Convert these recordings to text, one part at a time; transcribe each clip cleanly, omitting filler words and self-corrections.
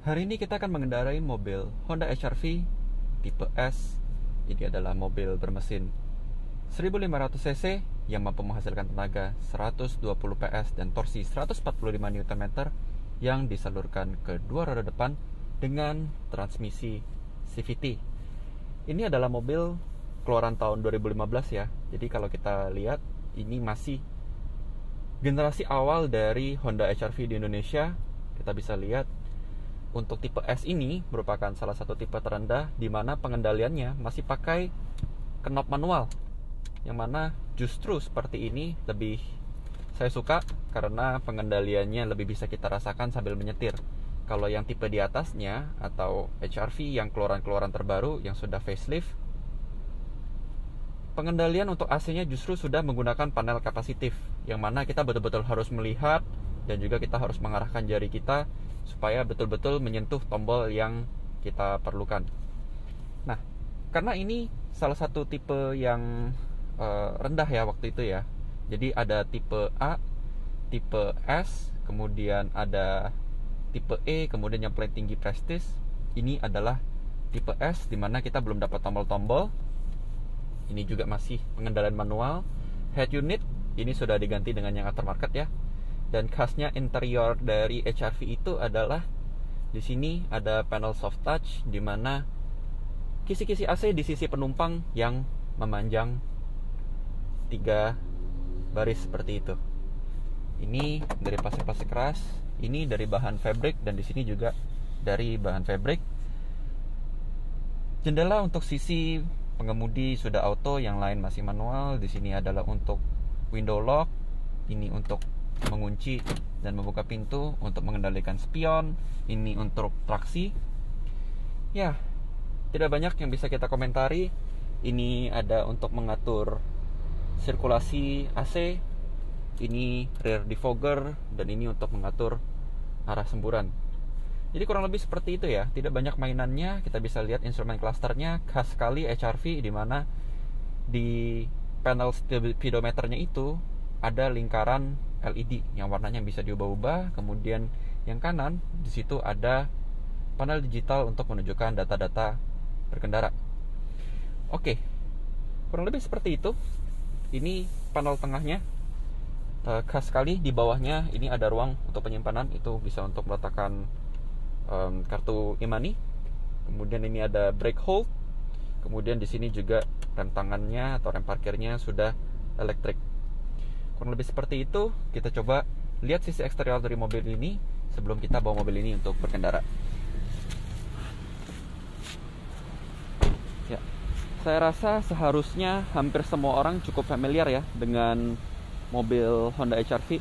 Hari ini kita akan mengendarai mobil Honda HR-V tipe S. Ini adalah mobil bermesin 1500 cc yang mampu menghasilkan tenaga 120 PS dan torsi 145 Nm yang disalurkan ke dua roda depan dengan transmisi CVT. Ini adalah mobil keluaran tahun 2015 ya. Jadi kalau kita lihat ini masih generasi awal dari Honda HR-V di Indonesia. Kita bisa lihat untuk tipe S ini merupakan salah satu tipe terendah di mana pengendaliannya masih pakai knob manual, yang mana justru seperti ini lebih saya suka karena pengendaliannya lebih bisa kita rasakan sambil menyetir. Kalau yang tipe di atasnya atau HR-V yang keluaran-keluaran terbaru yang sudah facelift, pengendalian untuk AC-nya justru sudah menggunakan panel kapasitif, yang mana kita betul-betul harus melihat dan juga kita harus mengarahkan jari kita supaya betul-betul menyentuh tombol yang kita perlukan. Nah, karena ini salah satu tipe yang rendah ya waktu itu ya. Jadi ada tipe A, tipe S, kemudian ada tipe E, kemudian yang paling tinggi Prestige. Ini adalah tipe S, dimana kita belum dapat tombol-tombol. Ini juga masih pengendalian manual. Head unit ini sudah diganti dengan yang aftermarket ya. Dan khasnya interior dari HR-V itu adalah di sini ada panel soft touch, di mana kisi-kisi AC di sisi penumpang yang memanjang 3 baris seperti itu. Ini dari plastik keras, ini dari bahan fabric, dan di sini juga dari bahan fabric. Jendela untuk sisi pengemudi sudah auto, yang lain masih manual. Di sini adalah untuk window lock, ini untuk mengunci dan membuka pintu, untuk mengendalikan spion, ini untuk traksi. Ya, tidak banyak yang bisa kita komentari. Ini ada untuk mengatur sirkulasi AC, ini rear defogger, dan ini untuk mengatur arah semburan. Jadi kurang lebih seperti itu ya. Tidak banyak mainannya. Kita bisa lihat instrumen clusternya khas sekali HR-V, di mana di panel speedometernya itu ada lingkaran LED yang warnanya bisa diubah-ubah. Kemudian yang kanan di situ ada panel digital untuk menunjukkan data-data berkendara. Oke, kurang lebih seperti itu. Ini panel tengahnya khas sekali. Di bawahnya ini ada ruang untuk penyimpanan, itu bisa untuk meletakkan kartu e-money. Kemudian ini ada brake hold. Kemudian di sini juga rem tangannya atau rem parkirnya sudah elektrik. Kurang lebih seperti itu. Kita coba lihat sisi eksterior dari mobil ini sebelum kita bawa mobil ini untuk berkendara. Ya, saya rasa seharusnya hampir semua orang cukup familiar ya dengan mobil Honda HR-V.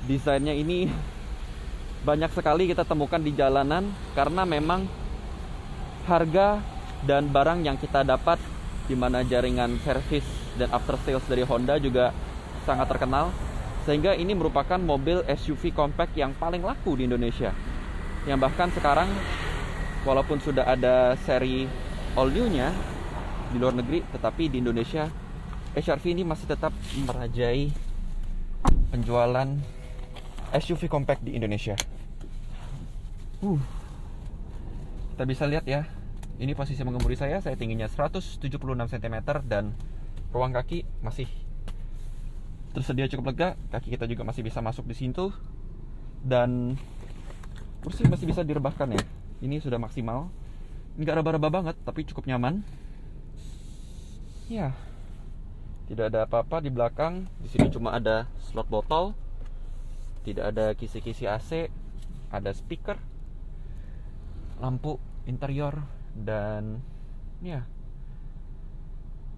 Desainnya ini banyak sekali kita temukan di jalanan karena memang harga dan barang yang kita dapat, di mana jaringan servis dan after sales dari Honda juga sangat terkenal, sehingga ini merupakan mobil SUV compact yang paling laku di Indonesia, yang bahkan sekarang walaupun sudah ada seri all new-nya di luar negeri, tetapi di Indonesia HR-V ini masih tetap merajai penjualan SUV compact di Indonesia. Kita bisa lihat ya, ini posisi mengemudi saya tingginya 176 cm dan ruang kaki masih tersedia cukup lega. Kaki kita juga masih bisa masuk di situ, dan kursi masih bisa direbahkan ya. Ini sudah maksimal, nggak raba-raba banget tapi cukup nyaman. Ya, tidak ada apa-apa di belakang. Di sini cuma ada slot botol, tidak ada kisi-kisi AC, ada speaker, lampu interior, dan ya,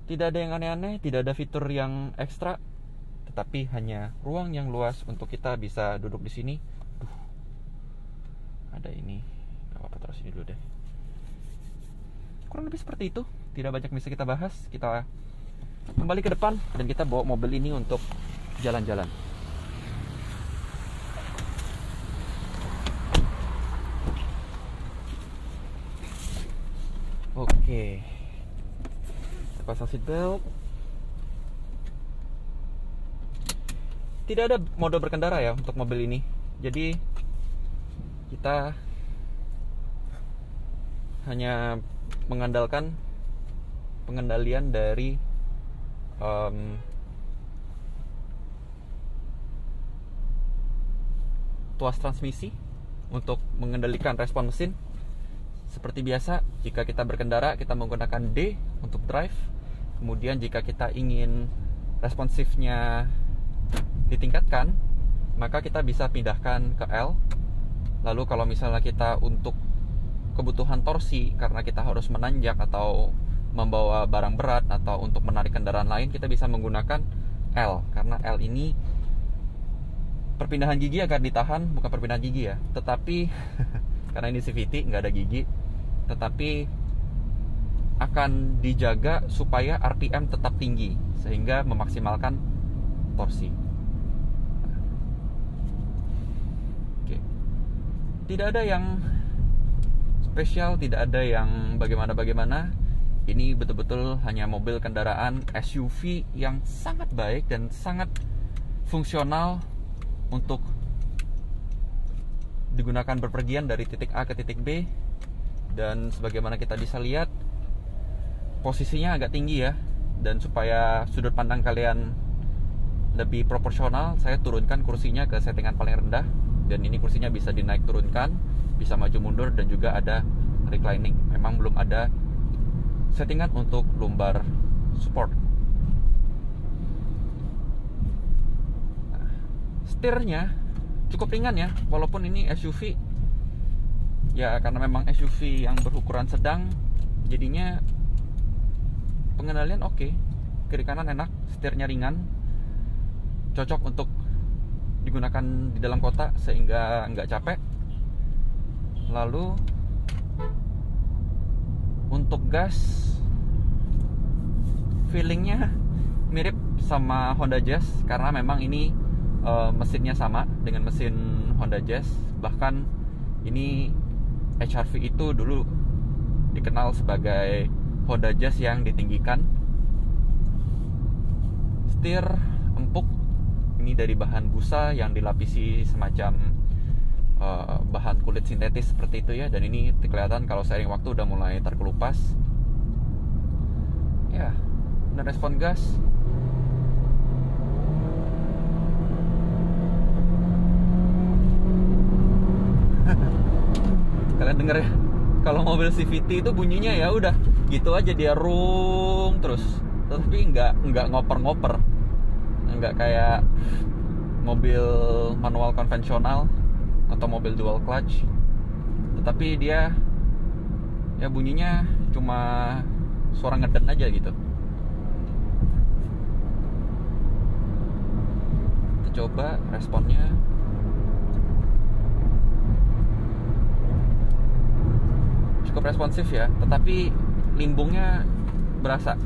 tidak ada yang aneh-aneh, tidak ada fitur yang ekstra, tetapi hanya ruang yang luas untuk kita bisa duduk di sini. Ada ini, nggak apa-apa, terus ini dulu deh. Kurang lebih seperti itu. Tidak banyak bisa kita bahas. Kita kembali ke depan dan kita bawa mobil ini untuk jalan-jalan. Oke, kita pasang seatbelt. Tidak ada mode berkendara ya untuk mobil ini. Jadi kita hanya mengandalkan pengendalian dari tuas transmisi untuk mengendalikan respon mesin. Seperti biasa, jika kita berkendara, kita menggunakan D untuk drive. Kemudian jika kita ingin responsifnya ditingkatkan, maka kita bisa pindahkan ke L. Lalu kalau misalnya kita untuk kebutuhan torsi, karena kita harus menanjak atau membawa barang berat atau untuk menarik kendaraan lain, kita bisa menggunakan L. Karena L ini perpindahan gigi akan ditahan, bukan perpindahan gigi ya, tetapi karena ini CVT nggak ada gigi, tetapi akan dijaga supaya RPM tetap tinggi sehingga memaksimalkan torsi. Oke. Tidak ada yang spesial, tidak ada yang bagaimana-bagaimana. Ini betul-betul hanya mobil kendaraan SUV yang sangat baik dan sangat fungsional untuk digunakan berpergian dari titik A ke titik B. Dan sebagaimana kita bisa lihat, posisinya agak tinggi ya, dan supaya sudut pandang kalian lebih proporsional, saya turunkan kursinya ke settingan paling rendah. Dan ini kursinya bisa dinaik turunkan, bisa maju mundur, dan juga ada reclining. Memang belum ada settingan untuk lumbar support. Setirnya cukup ringan ya, walaupun ini SUV ya, karena memang SUV yang berukuran sedang, jadinya pengendalian oke. Kiri kanan enak, setirnya ringan, cocok untuk digunakan di dalam kota sehingga nggak capek. Lalu untuk gas, feelingnya mirip sama Honda Jazz, karena memang ini mesinnya sama dengan mesin Honda Jazz. Bahkan ini HR-V itu dulu dikenal sebagai Honda Jazz yang ditinggikan. Setir empuk, ini dari bahan busa yang dilapisi semacam bahan kulit sintetis seperti itu ya. Dan ini kelihatan kalau seiring waktu udah mulai terkelupas ya. Dan respon gas kalian denger ya, kalau mobil CVT itu bunyinya ya udah gitu aja, dia rung terus, tapi nggak ngoper-ngoper, nggak kayak mobil manual konvensional atau mobil dual clutch. Tetapi dia ya bunyinya cuma suara ngeden aja gitu. Kita coba responnya. Cukup responsif ya, tetapi limbungnya berasa.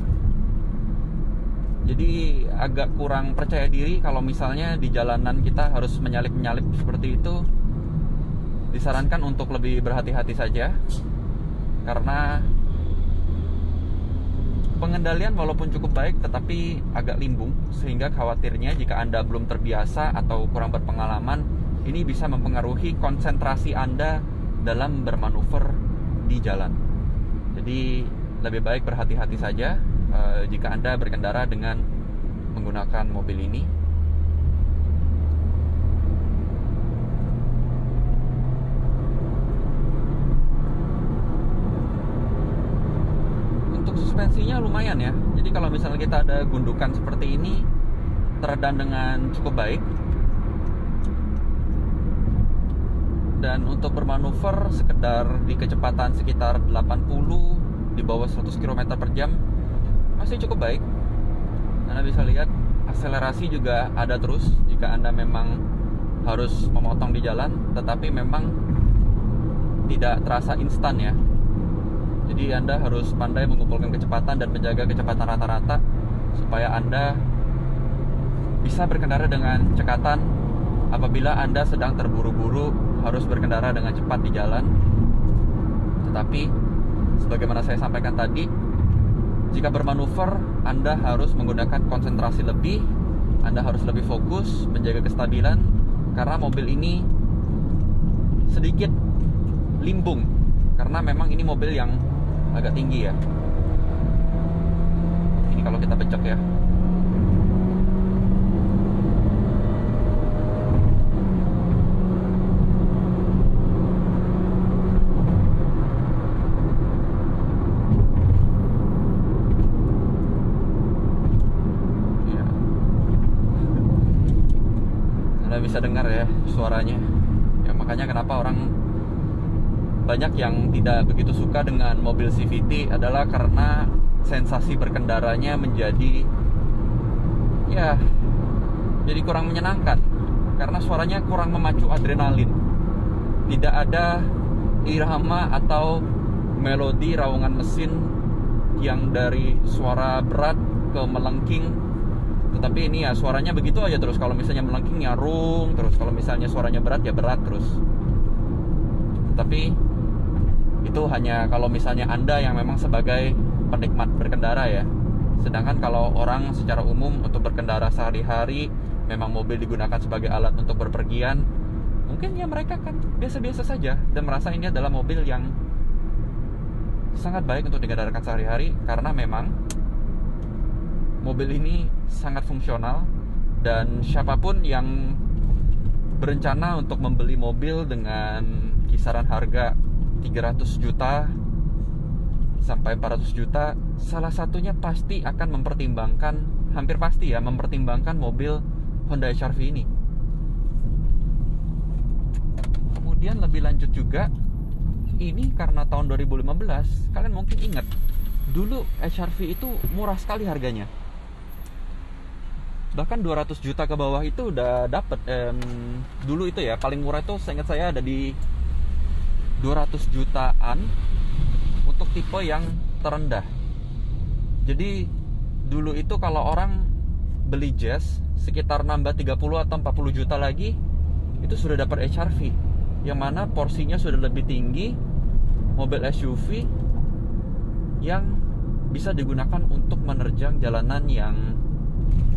Jadi agak kurang percaya diri kalau misalnya di jalanan kita harus menyalip-menyalip seperti itu. Disarankan untuk lebih berhati-hati saja, karena pengendalian walaupun cukup baik tetapi agak limbung, sehingga khawatirnya jika Anda belum terbiasa atau kurang berpengalaman, ini bisa mempengaruhi konsentrasi Anda dalam bermanuver di jalan. Jadi lebih baik berhati-hati saja jika Anda berkendara dengan menggunakan mobil ini. Untuk suspensinya lumayan ya. Jadi kalau misalnya kita ada gundukan seperti ini, teredam dengan cukup baik. Dan untuk bermanuver sekedar di kecepatan sekitar 80 di bawah 100 km per jam masih cukup baik. Anda bisa lihat akselerasi juga ada terus jika Anda memang harus memotong di jalan, tetapi memang tidak terasa instan ya. Jadi Anda harus pandai mengumpulkan kecepatan dan menjaga kecepatan rata-rata supaya Anda bisa berkendara dengan cekatan apabila Anda sedang terburu-buru harus berkendara dengan cepat di jalan. Tetapi sebagaimana saya sampaikan tadi, jika bermanuver Anda harus menggunakan konsentrasi lebih, Anda harus lebih fokus menjaga kestabilan, karena mobil ini sedikit limbung karena memang ini mobil yang agak tinggi ya. Ini kalau kita becek ya. Anda bisa dengar ya suaranya. Ya makanya kenapa orang banyak yang tidak begitu suka dengan mobil CVT adalah karena sensasi berkendaranya menjadi ya jadi kurang menyenangkan karena suaranya kurang memacu adrenalin. Tidak ada irama atau melodi raungan mesin yang dari suara berat ke melengking, tetapi ini ya suaranya begitu aja terus. Kalau misalnya melengking ya rung terus, kalau misalnya suaranya berat ya berat terus. Tetapi itu hanya kalau misalnya Anda yang memang sebagai penikmat berkendara ya. Sedangkan kalau orang secara umum untuk berkendara sehari-hari, memang mobil digunakan sebagai alat untuk berpergian, mungkin ya mereka kan biasa-biasa saja dan merasa ini adalah mobil yang sangat baik untuk digendarakan sehari-hari karena memang mobil ini sangat fungsional. Dan siapapun yang berencana untuk membeli mobil dengan kisaran harga 300 juta sampai 400 juta, salah satunya pasti akan mempertimbangkan, hampir pasti ya, mempertimbangkan mobil Honda HR-V ini. Kemudian lebih lanjut juga, ini karena tahun 2015, kalian mungkin ingat, dulu HR-V itu murah sekali harganya. Bahkan 200 juta ke bawah itu udah dapet. Dulu itu ya, paling murah itu seingat saya ada di 200 jutaan untuk tipe yang terendah. Jadi dulu itu kalau orang beli Jazz sekitar nambah 30 atau 40 juta lagi itu sudah dapat HR-V, yang mana porsinya sudah lebih tinggi, mobil SUV yang bisa digunakan untuk menerjang jalanan yang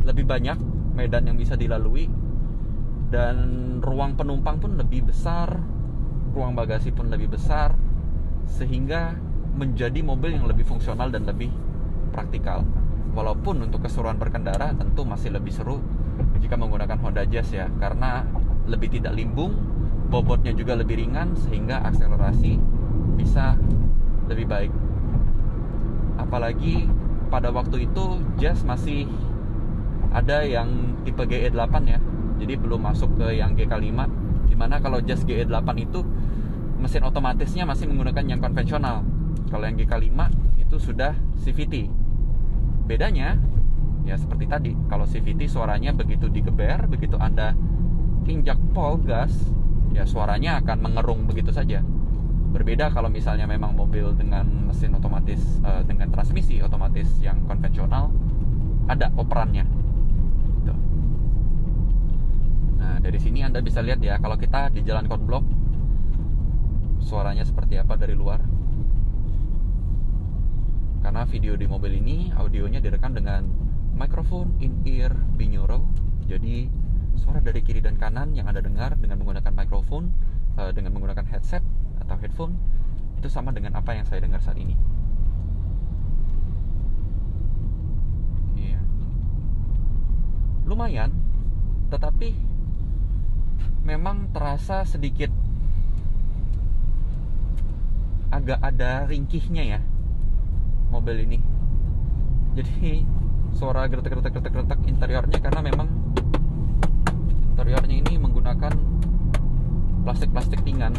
lebih banyak, medan yang bisa dilalui, dan ruang penumpang pun lebih besar, ruang bagasi pun lebih besar, sehingga menjadi mobil yang lebih fungsional dan lebih praktikal. Walaupun untuk keseruan berkendara tentu masih lebih seru jika menggunakan Honda Jazz ya, karena lebih tidak limbung, bobotnya juga lebih ringan, sehingga akselerasi bisa lebih baik. Apalagi pada waktu itu Jazz masih ada yang tipe GE8 ya, jadi belum masuk ke yang GK5, dimana kalau Jazz GE8 itu mesin otomatisnya masih menggunakan yang konvensional. Kalau yang GK5 itu sudah CVT. Bedanya ya seperti tadi, kalau CVT suaranya begitu digeber, begitu Anda injak pol gas, ya suaranya akan mengerung begitu saja. Berbeda kalau misalnya memang mobil dengan mesin otomatis, dengan transmisi otomatis yang konvensional, ada operannya gitu. Nah dari sini Anda bisa lihat ya, kalau kita di jalan konblok suaranya seperti apa dari luar. Karena video di mobil ini audionya direkam dengan microphone in-ear binaural, jadi suara dari kiri dan kanan yang Anda dengar dengan menggunakan mikrofon, dengan menggunakan headset atau headphone, itu sama dengan apa yang saya dengar saat ini. Iya. Lumayan, tetapi memang terasa sedikit agak ada ringkihnya ya mobil ini. Jadi suara geretak interiornya, karena memang interiornya ini menggunakan plastik ringan.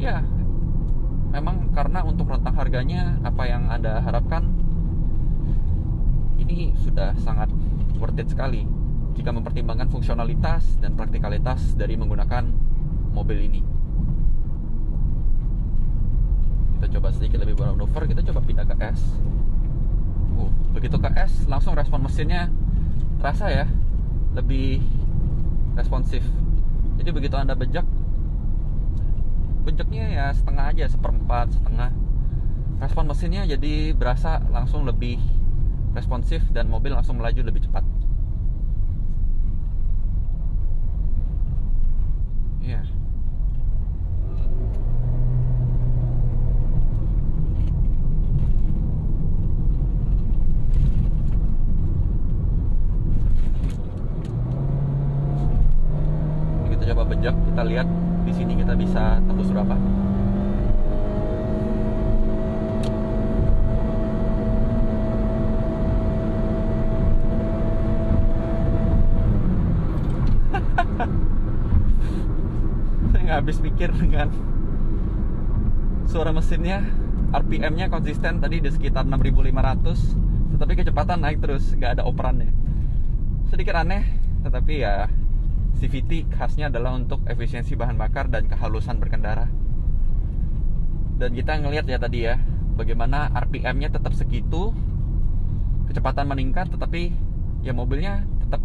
Ya, memang karena untuk rentang harganya apa yang Anda harapkan, ini sudah sangat worth it sekali jika mempertimbangkan fungsionalitas dan praktikalitas dari menggunakan mobil ini. Kita coba sedikit lebih bermanuver, kita coba pindah ke S. Begitu ke S, langsung respon mesinnya terasa ya, lebih responsif. Jadi begitu Anda bejaknya ya setengah aja, seperempat, setengah. Respon mesinnya jadi berasa langsung lebih responsif dan mobil langsung melaju lebih cepat. Iya. pajak. Kita lihat di sini kita bisa tembus berapa. Saya nggak habis pikir dengan suara mesinnya. RPM-nya konsisten tadi di sekitar 6.500, tetapi kecepatan naik terus, nggak ada operannya. Sedikit aneh, tetapi ya CVT khasnya adalah untuk efisiensi bahan bakar dan kehalusan berkendara. Dan kita ngelihat ya tadi ya, bagaimana RPM-nya tetap segitu, kecepatan meningkat, tetapi ya mobilnya tetap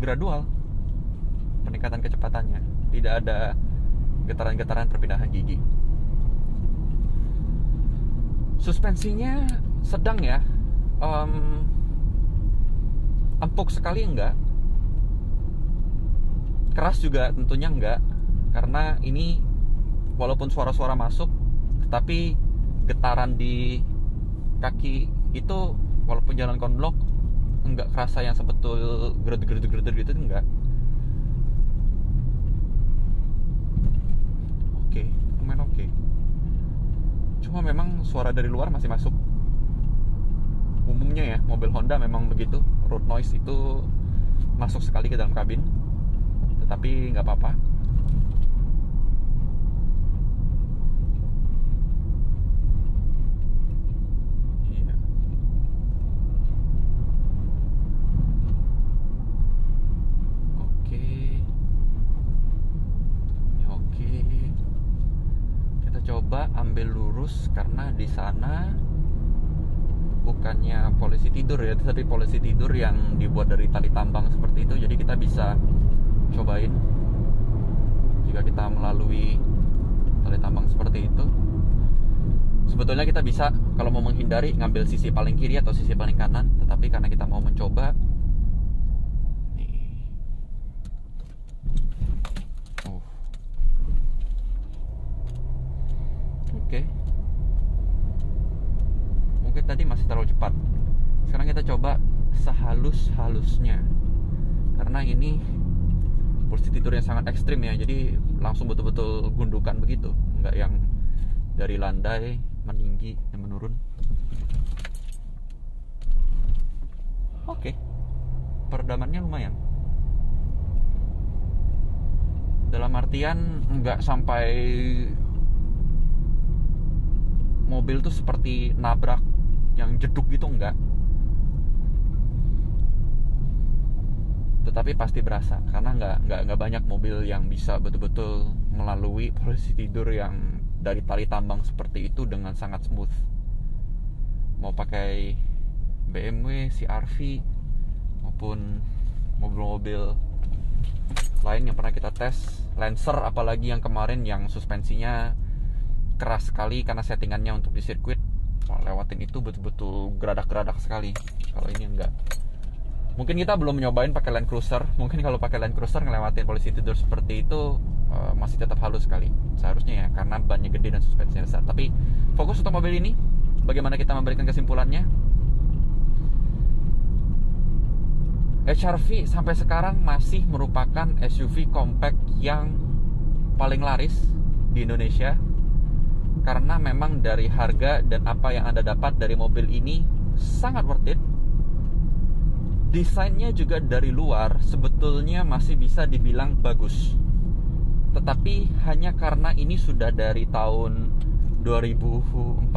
gradual peningkatan kecepatannya, tidak ada getaran-getaran perpindahan gigi. Suspensinya sedang ya, empuk sekali enggak, keras juga tentunya enggak, karena ini walaupun suara-suara masuk, tetapi getaran di kaki itu walaupun jalan konblok enggak kerasa yang sebetul geruduk gitu, enggak. Oke, lumayan oke. Cuma memang suara dari luar masih masuk. Umumnya ya, mobil Honda memang begitu. Road noise itu masuk sekali ke dalam kabin. Tetapi nggak apa-apa. Iya. Oke. Oke. Kita coba ambil lurus karena di sana bukannya polisi tidur ya, tapi polisi tidur yang dibuat dari tali tambang seperti itu. Jadi kita bisa cobain jika kita melalui tali tambang seperti itu. Sebetulnya kita bisa kalau mau menghindari ngambil sisi paling kiri atau sisi paling kanan, tetapi karena kita mau mencoba nih. Oke. Mungkin tadi masih terlalu cepat. Sekarang kita coba sehalus-halusnya. Karena ini posisi tidur yang sangat ekstrim ya, jadi langsung betul-betul gundukan begitu, nggak yang dari landai meninggi dan menurun. Oke. Peredamannya lumayan. Dalam artian nggak sampai mobil tuh seperti nabrak yang jeduk gitu, enggak. Tetapi pasti berasa karena nggak banyak mobil yang bisa betul-betul melalui posisi tidur yang dari tali tambang seperti itu dengan sangat smooth. Mau pakai BMW, CR-V maupun mobil-mobil lain yang pernah kita tes, Lancer apalagi yang kemarin yang suspensinya keras sekali karena settingannya untuk di sirkuit. Lewatin itu betul-betul geradak-geradak sekali. Kalau ini enggak. Mungkin kita belum nyobain pakai Land Cruiser. Mungkin kalau pakai Land Cruiser ngelewatin polisi tidur seperti itu masih tetap halus sekali seharusnya ya, karena bannya gede dan suspensinya besar. Tapi fokus untuk mobil ini, bagaimana kita memberikan kesimpulannya? HR-V sampai sekarang masih merupakan SUV compact yang paling laris di Indonesia, karena memang dari harga dan apa yang Anda dapat dari mobil ini sangat worth it. Desainnya juga dari luar sebetulnya masih bisa dibilang bagus, tetapi hanya karena ini sudah dari tahun 2014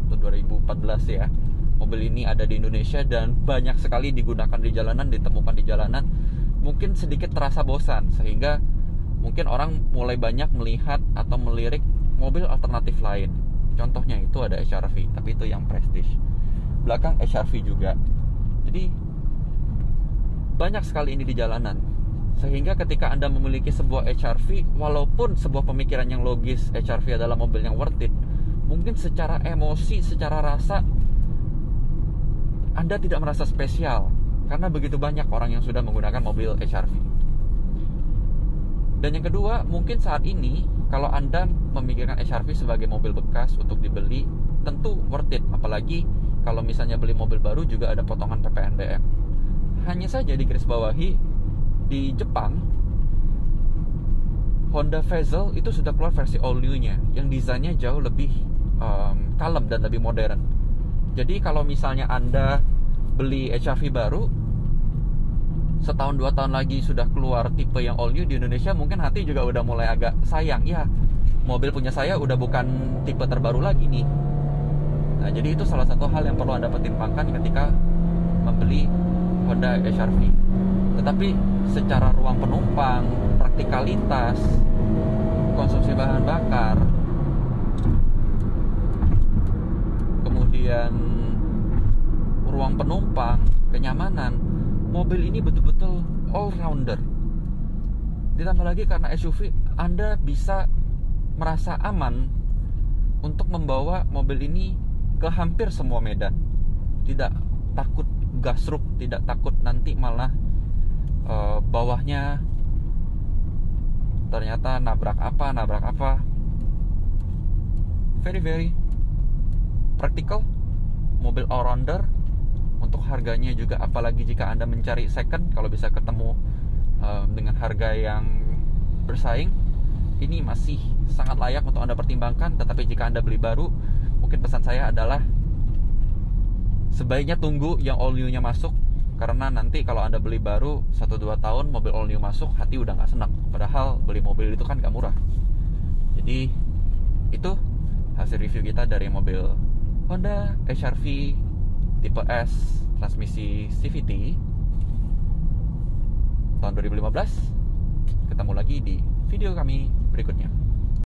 atau 2014 ya, mobil ini ada di Indonesia dan banyak sekali digunakan di jalanan, ditemukan di jalanan, mungkin sedikit terasa bosan, sehingga mungkin orang mulai banyak melihat atau melirik mobil alternatif lain. Contohnya itu ada HR-V, tapi itu yang prestige. Belakang HR-V juga. Jadi banyak sekali ini di jalanan, sehingga ketika Anda memiliki sebuah HR-V, walaupun sebuah pemikiran yang logis HR-V adalah mobil yang worth it, mungkin secara emosi, secara rasa Anda tidak merasa spesial karena begitu banyak orang yang sudah menggunakan mobil HR-V. Dan yang kedua, mungkin saat ini kalau Anda memikirkan HR-V sebagai mobil bekas untuk dibeli, tentu worth it. Apalagi kalau misalnya beli mobil baru juga ada potongan PPNBM. Hanya saja digarisbawahi, di Jepang, Honda Vezel itu sudah keluar versi all new-nya yang desainnya jauh lebih kalem dan lebih modern. Jadi kalau misalnya Anda beli HR-V baru, setahun 2 tahun lagi sudah keluar tipe yang all new di Indonesia, mungkin hati juga udah mulai agak sayang. Ya, mobil punya saya udah bukan tipe terbaru lagi nih. Nah, jadi itu salah satu hal yang perlu Anda pertimbangkan ketika membeli Honda HR-V. Tetapi secara ruang penumpang, praktikalitas, konsumsi bahan bakar, kemudian ruang penumpang, kenyamanan, mobil ini betul-betul all-rounder. Ditambah lagi karena SUV, Anda bisa merasa aman untuk membawa mobil ini ke hampir semua medan. Tidak takut gasruk, tidak takut nanti malah bawahnya ternyata nabrak apa. Very practical, mobil all-rounder. Untuk harganya juga, apalagi jika Anda mencari second, kalau bisa ketemu dengan harga yang bersaing, ini masih sangat layak untuk Anda pertimbangkan. Tetapi jika Anda beli baru, mungkin pesan saya adalah sebaiknya tunggu yang all new-nya masuk. Karena nanti kalau Anda beli baru 1-2 tahun mobil all new masuk, hati udah gak senang. Padahal beli mobil itu kan gak murah. Jadi itu hasil review kita dari mobil Honda HR-V tipe S transmisi CVT tahun 2015. Ketemu lagi di video kami berikutnya.